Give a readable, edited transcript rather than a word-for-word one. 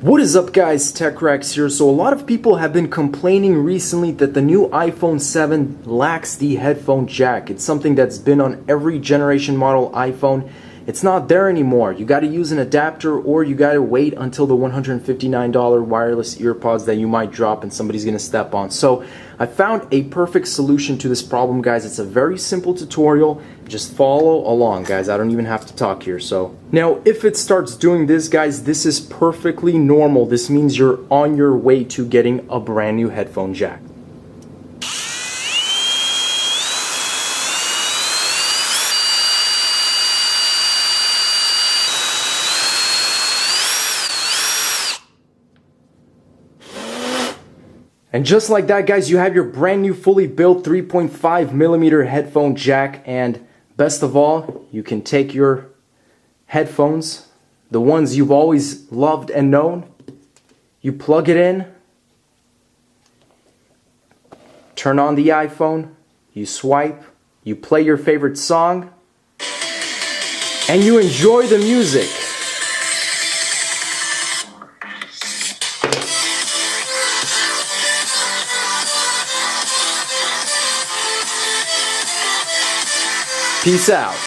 What is up guys, TechRex here. So a lot of people have been complaining recently that the new iPhone 7 lacks the headphone jack. It's something that's been on every generation model iPhone. It's not there anymore. You got to use an adapter or you got to wait until the $159 wireless earpods that you might drop and somebody's going to step on. So I found a perfect solution to this problem, guys. It's a very simple tutorial. Just follow along, guys. I don't even have to talk here. So now if it starts doing this, guys, this is perfectly normal. This means you're on your way to getting a brand new headphone jack. And just like that, guys, you have your brand new fully built 3.5mm headphone jack. And best of all, you can take your headphones, the ones you've always loved and known, you plug it in, turn on the iPhone, you swipe, you play your favorite song, and you enjoy the music. Peace out.